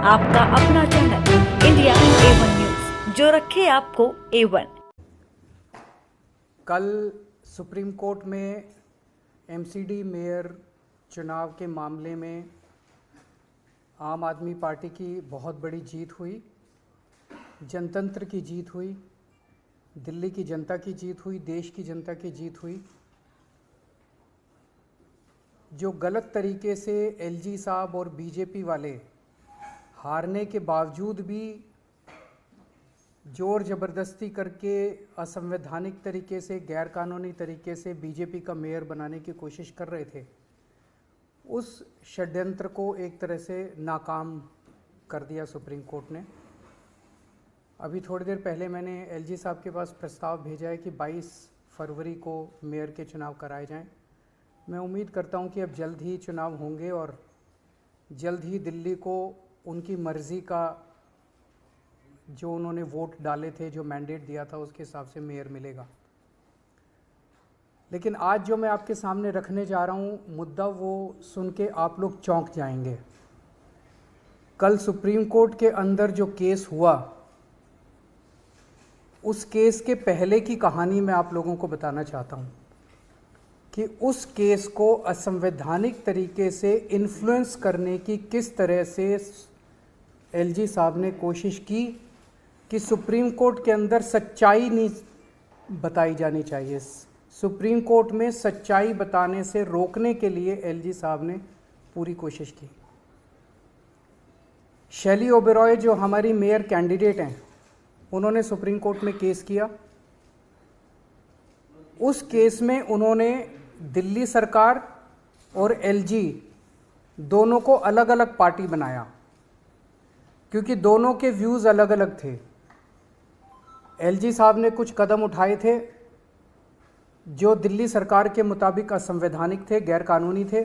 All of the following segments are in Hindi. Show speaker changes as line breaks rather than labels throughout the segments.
आपका अपना चैनल इंडिया A1 न्यूज, जो रखे आपको A1।
कल सुप्रीम कोर्ट में एमसीडी मेयर चुनाव के मामले में आम आदमी पार्टी की बहुत बड़ी जीत हुई, जनतंत्र की जीत हुई, दिल्ली की जनता की जीत हुई, देश की जनता की जीत हुई। जो गलत तरीके से एलजी साहब और बीजेपी वाले हारने के बावजूद भी जोर ज़बरदस्ती करके असंवैधानिक तरीके से, गैरकानूनी तरीके से बीजेपी का मेयर बनाने की कोशिश कर रहे थे, उस षड्यंत्र को एक तरह से नाकाम कर दिया सुप्रीम कोर्ट ने। अभी थोड़ी देर पहले मैंने एलजी साहब के पास प्रस्ताव भेजा है कि 22 फरवरी को मेयर के चुनाव कराए जाएं। मैं उम्मीद करता हूं कि अब जल्द ही चुनाव होंगे और जल्द ही दिल्ली को उनकी मर्ज़ी का, जो उन्होंने वोट डाले थे, जो मैंडेट दिया था, उसके हिसाब से मेयर मिलेगा। लेकिन आज जो मैं आपके सामने रखने जा रहा हूँ मुद्दा, वो सुन के आप लोग चौंक जाएंगे। कल सुप्रीम कोर्ट के अंदर जो केस हुआ, उस केस के पहले की कहानी मैं आप लोगों को बताना चाहता हूँ कि उस केस को असंवैधानिक तरीके से इन्फ्लुएंस करने की किस तरह से एलजी साहब ने कोशिश की कि सुप्रीम कोर्ट के अंदर सच्चाई नहीं बताई जानी चाहिए। सुप्रीम कोर्ट में सच्चाई बताने से रोकने के लिए एलजी साहब ने पूरी कोशिश की। शैली ओबेरॉय जो हमारी मेयर कैंडिडेट हैं, उन्होंने सुप्रीम कोर्ट में केस किया। उस केस में उन्होंने दिल्ली सरकार और एलजी दोनों को अलग अलग पार्टी बनाया, क्योंकि दोनों के व्यूज़ अलग अलग थे। एलजी साहब ने कुछ कदम उठाए थे जो दिल्ली सरकार के मुताबिक असंवैधानिक थे, गैरकानूनी थे।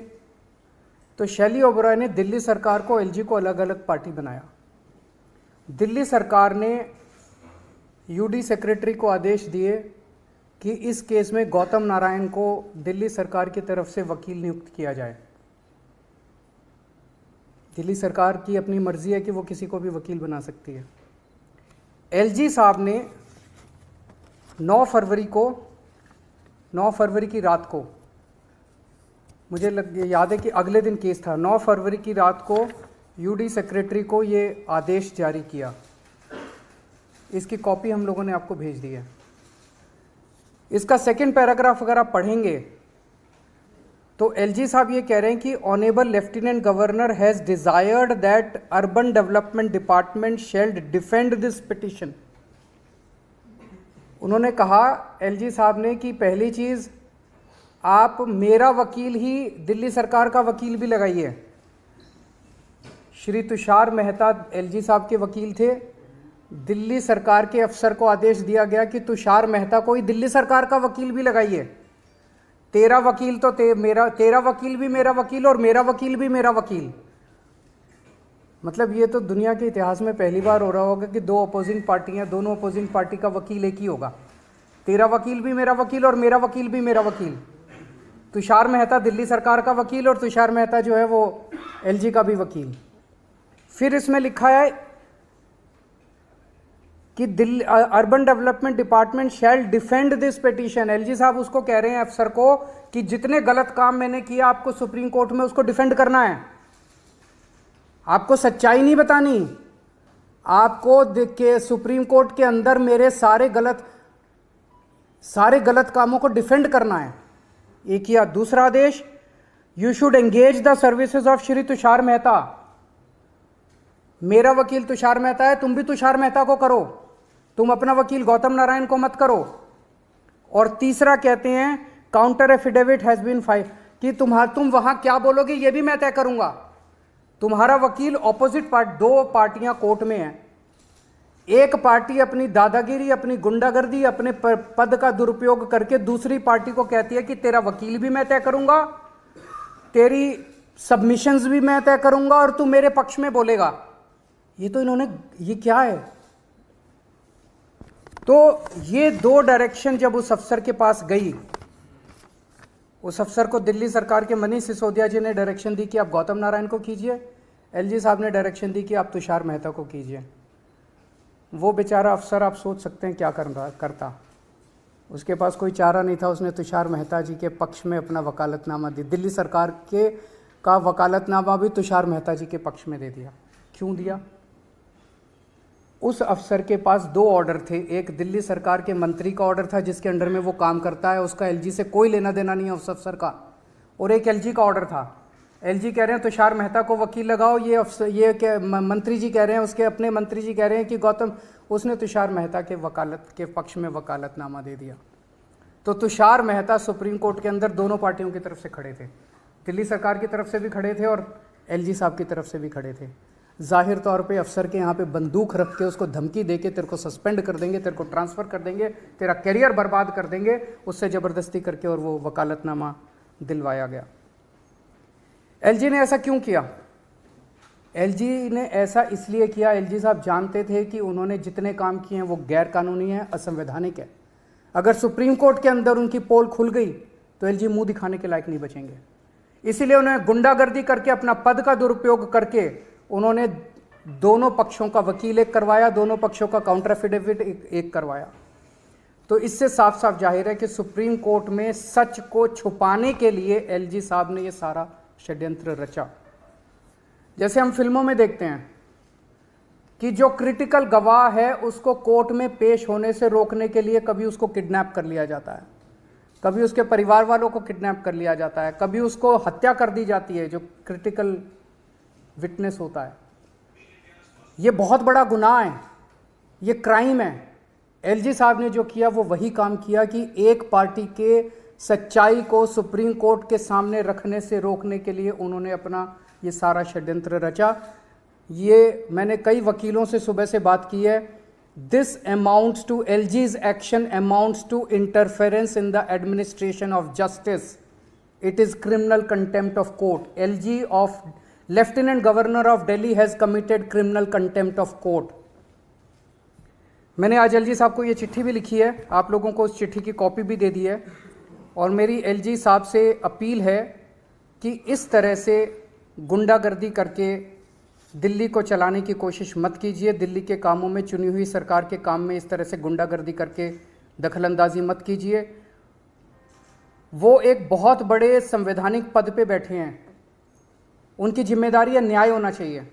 तो शैली ओबेरॉय ने दिल्ली सरकार को, एलजी को अलग अलग पार्टी बनाया। दिल्ली सरकार ने यूडी सेक्रेटरी को आदेश दिए कि इस केस में गौतम नारायण को दिल्ली सरकार की तरफ से वकील नियुक्त किया जाए। दिल्ली सरकार की अपनी मर्जी है कि वो किसी को भी वकील बना सकती है। एलजी साहब ने 9 फरवरी की रात को, मुझे याद है कि अगले दिन केस था, 9 फरवरी की रात को यूडी सेक्रेटरी को ये आदेश जारी किया। इसकी कॉपी हम लोगों ने आपको भेज दी है। इसका सेकंड पैराग्राफ अगर आप पढ़ेंगे तो एलजी साहब ये कह रहे हैं कि honourable lieutenant governor has desired that urban development department shall defend this petition. उन्होंने कहा, एलजी साहब ने, कि पहली चीज़, आप मेरा वकील ही दिल्ली सरकार का वकील भी लगाइए। श्री तुषार मेहता एलजी साहब के वकील थे। दिल्ली सरकार के अफसर को आदेश दिया गया कि तुषार मेहता को ही दिल्ली सरकार का वकील भी लगाइए। तेरा वकील तो तेरा वकील भी मेरा वकील और मेरा वकील भी मेरा वकील। मतलब ये तो दुनिया के इतिहास में पहली बार हो रहा होगा कि दो अपोजिंग पार्टियां, दोनों अपोजिंग पार्टी का वकील एक ही होगा। तेरा वकील भी मेरा वकील और मेरा वकील भी मेरा वकील। तुषार मेहता दिल्ली सरकार का वकील और तुषार मेहता जो है वो एलजी का भी वकील। फिर इसमें लिखा है कि Delhi urban development department shall defend this petition. LG साहब उसको कह रहे हैं, अफसर को, कि जितने गलत काम मैंने किया आपको सुप्रीम कोर्ट में उसको डिफेंड करना है। आपको सच्चाई नहीं बतानी, आपको देख के सुप्रीम कोर्ट के अंदर मेरे सारे गलत कामों को डिफेंड करना है। ये किया। दूसरा आदेश, you should engage the services of Shri Tushar Mehta. मेरा वकील तुषार मेहता है, तुम भी तुषार मेहता को करो, तुम अपना वकील गौतम नारायण को मत करो। और तीसरा कहते हैं, counter affidavit has been file, कि तुम वहां क्या बोलोगे ये भी मैं तय करूंगा। तुम्हारा वकील ऑपोजिट पार्टी, दो पार्टियां कोर्ट में हैं। एक पार्टी अपनी दादागिरी, अपनी गुंडागर्दी, अपने पद का दुरुपयोग करके दूसरी पार्टी को कहती है कि तेरा वकील भी मैं तय करूंगा, तेरी सबमिशंस भी मैं तय करूंगा और तू मेरे पक्ष में बोलेगा। ये तो इन्होंने, ये क्या है? तो ये दो डायरेक्शन जब उस अफसर के पास गई, उस अफसर को दिल्ली सरकार के मनीष सिसोदिया जी ने डायरेक्शन दी कि आप गौतम नारायण को कीजिए। एलजी साहब ने डायरेक्शन दी कि आप तुषार मेहता को कीजिए। वो बेचारा अफसर आप सोच सकते हैं क्या करता। उसके पास कोई चारा नहीं था, उसने तुषार मेहता जी के पक्ष में अपना वकालतनामा दी। दिल्ली सरकार का वकालतनामा भी तुषार मेहता जी के पक्ष में दे दिया। क्यों दिया? उस अफसर के पास दो ऑर्डर थे। एक दिल्ली सरकार के मंत्री का ऑर्डर था जिसके अंडर में वो काम करता है, उसका एलजी से कोई लेना देना नहीं है उस अफसर का, और एक एलजी का ऑर्डर था। एलजी कह रहे हैं तुषार मेहता को वकील लगाओ, ये क्या मंत्री जी कह रहे हैं, उसके अपने मंत्री जी कह रहे हैं कि गौतम, उसने तुषार मेहता के वकालत के पक्ष में वकालतनामा दे दिया। तो तुषार मेहता सुप्रीम कोर्ट के अंदर दोनों पार्टियों की तरफ से खड़े थे, दिल्ली सरकार की तरफ से भी खड़े थे और एलजी साहब की तरफ से भी खड़े थे। जाहिर तौर पे अफसर के यहाँ पे बंदूक रख के उसको धमकी दे के तेरे को सस्पेंड कर देंगे, तेरे को ट्रांसफ़र कर देंगे, तेरा करियर बर्बाद कर देंगे, उससे ज़बरदस्ती करके और वो वकालतनामा दिलवाया गया। एलजी ने ऐसा क्यों किया? एलजी ने ऐसा इसलिए किया, एलजी साहब जानते थे कि उन्होंने जितने काम किए हैं वो गैर कानूनी है, असंवैधानिक है। अगर सुप्रीम कोर्ट के अंदर उनकी पोल खुल गई तो एलजी मुंह दिखाने के लायक नहीं बचेंगे। इसीलिए उन्होंने गुंडागर्दी करके, अपना पद का दुरुपयोग करके उन्होंने दोनों पक्षों का वकील एक करवाया, दोनों पक्षों का काउंटर एफिडेविट एक करवाया। तो इससे साफ साफ जाहिर है कि सुप्रीम कोर्ट में सच को छुपाने के लिए एलजी साहब ने ये सारा षड्यंत्र रचा। जैसे हम फिल्मों में देखते हैं कि जो क्रिटिकल गवाह है उसको कोर्ट में पेश होने से रोकने के लिए कभी उसको किडनैप कर लिया जाता है, कभी उसके परिवार वालों को किडनैप कर लिया जाता है, कभी उसको हत्या कर दी जाती है, जो क्रिटिकल विटनेस होता है। ये बहुत बड़ा गुनाह है, ये क्राइम है। एलजी साहब ने जो किया वो वही काम किया कि एक पार्टी के सच्चाई को सुप्रीम कोर्ट के सामने रखने से रोकने के लिए उन्होंने अपना ये सारा षड्यंत्र रचा। ये मैंने कई वकीलों से सुबह से बात की है। This amounts to, LG's action amounts to interference in the administration of justice. It is criminal contempt of court. LG of lieutenant governor of Delhi has committed criminal contempt of court. मैंने आज एलजी साहब को ये चिट्ठी भी लिखी है, आप लोगों को उस चिट्ठी की कॉपी भी दे दी है, और मेरी एलजी साहब से अपील है कि इस तरह से गुंडागर्दी करके दिल्ली को चलाने की कोशिश मत कीजिए। दिल्ली के कामों में, चुनी हुई सरकार के काम में इस तरह से गुंडागर्दी करके दखलंदाजी मत कीजिए। वो एक बहुत बड़े संवैधानिक पद पे बैठे हैं, उनकी जिम्मेदारी है न्याय होना चाहिए।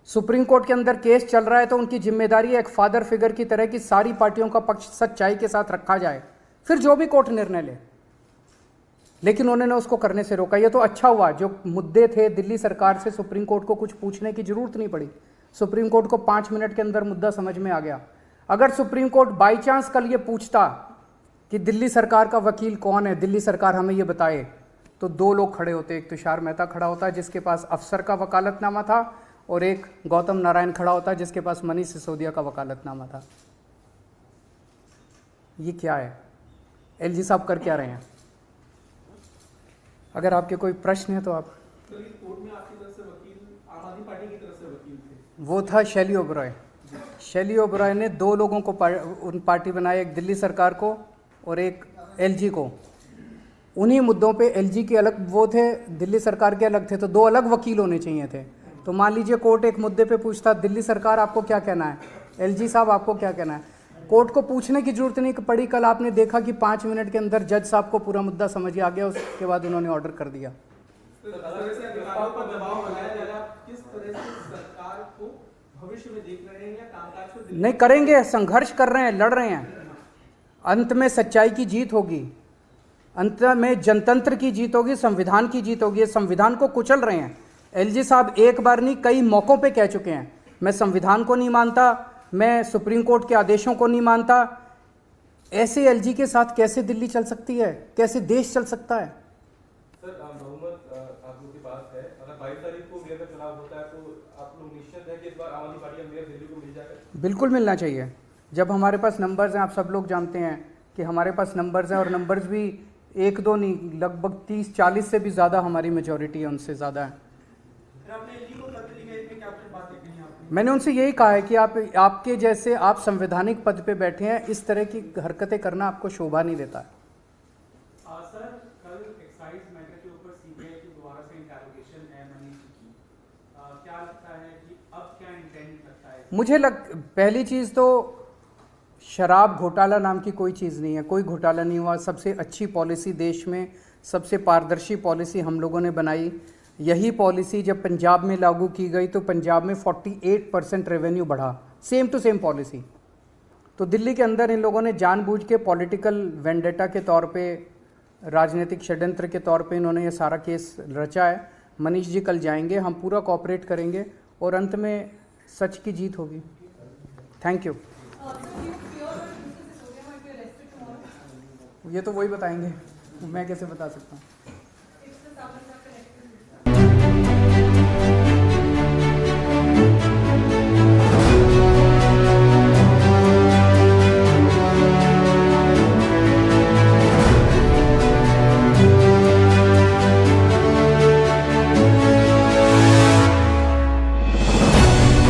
सुप्रीम कोर्ट के अंदर केस चल रहा है तो उनकी जिम्मेदारी है एक फादर फिगर की तरह कि सारी पार्टियों का पक्ष सच्चाई के साथ रखा जाए, फिर जो भी कोर्ट निर्णय ले। लेकिन उन्होंने उसको करने से रोका। ये तो अच्छा हुआ, जो मुद्दे थे दिल्ली सरकार से सुप्रीम कोर्ट को कुछ पूछने की जरूरत नहीं पड़ी। सुप्रीम कोर्ट को 5 मिनट के अंदर मुद्दा समझ में आ गया। अगर सुप्रीम कोर्ट बाई चांस कल ये पूछता कि दिल्ली सरकार का वकील कौन है, दिल्ली सरकार हमें ये बताए, तो 2 लोग खड़े होते। एक तुषार मेहता खड़ा होता जिसके पास अफसर का वकालतनामा था, और एक गौतम नारायण खड़ा होता जिसके पास मनीष सिसोदिया का वकालतनामा था। ये क्या है? एलजी साहब कर क्या रहे हैं? अगर आपके कोई प्रश्न है तो आप।
कोर्ट में आपकी तरफ से वकील आम आदमी पार्टी की तरफ से वकील थे,
वो था शैली ओबरॉय। शैली ओबरॉय ने 2 लोगों को पार्टी बनाई, एक दिल्ली सरकार को और एक एलजी को। उन्हीं मुद्दों पे एलजी के अलग वो थे, दिल्ली सरकार के अलग थे, तो 2 अलग वकील होने चाहिए थे। तो मान लीजिए कोर्ट एक मुद्दे पे पूछता, दिल्ली सरकार आपको क्या कहना है, एलजी साहब आपको क्या कहना है, कोर्ट को पूछने की जरूरत नहीं पड़ी। कल आपने देखा कि 5 मिनट के अंदर जज साहब को पूरा मुद्दा समझ आ गया, उसके बाद उन्होंने ऑर्डर कर दिया।
किस तरह से सरकार को भविष्य में देख रहे हैं या कामकाज को
नहीं करेंगे, संघर्ष कर रहे हैं, लड़ रहे हैं। अंत में सच्चाई की जीत होगी, अंत में जनतंत्र की जीत होगी, संविधान की जीत होगी। संविधान को कुचल रहे हैं एलजी साहब, एक बार नहीं कई मौकों पे कह चुके हैं, मैं संविधान को नहीं मानता, मैं सुप्रीम कोर्ट के आदेशों को नहीं मानता। ऐसे एलजी के साथ कैसे दिल्ली चल सकती है, कैसे देश चल सकता है?
सर, बहुमत आप लोग के पास है, अगर 22 तारीख को मेयर का चुनाव होता है तो आप लोग निश्चित है कि इस बार आम आदमी पार्टी का मेयर दिल्ली को मिल जाएगा?
बिल्कुल मिलना चाहिए। जब हमारे पास नंबर्स हैं, आप सब लोग जानते हैं कि हमारे पास नंबर्स हैं, और नंबर्स भी 1-2 नहीं, लगभग 30-40 से भी ज़्यादा हमारी मेजॉरिटी है, उनसे ज़्यादा है। मैंने उनसे यही कहा है कि आपके जैसे, आप संवैधानिक पद पे बैठे हैं, इस तरह की हरकतें करना आपको शोभा नहीं देता है।
सर, कल एक्साइज मैटर के ऊपर सीबीआई की दोबारा से इंटरोगेशन है मनीष की, क्या लगता है कि अब क्या इंटेंट लगता है?
पहली चीज़ तो शराब घोटाला नाम की कोई चीज़ नहीं है, कोई घोटाला नहीं हुआ। सबसे अच्छी पॉलिसी देश में, सबसे पारदर्शी पॉलिसी हम लोगों ने बनाई। यही पॉलिसी जब पंजाब में लागू की गई तो पंजाब में 48% रेवेन्यू बढ़ा, सेम टू सेम पॉलिसी। तो दिल्ली के अंदर इन लोगों ने जानबूझ के पॉलिटिकल वेंडेटा के तौर पे, राजनीतिक षड्यंत्र के तौर पे इन्होंने ये सारा केस रचा है। मनीष जी कल जाएंगे, हम पूरा कोऑपरेट करेंगे और अंत में सच की जीत होगी। Thank you. ये तो वही बताएंगे, मैं कैसे बता सकता हूँ।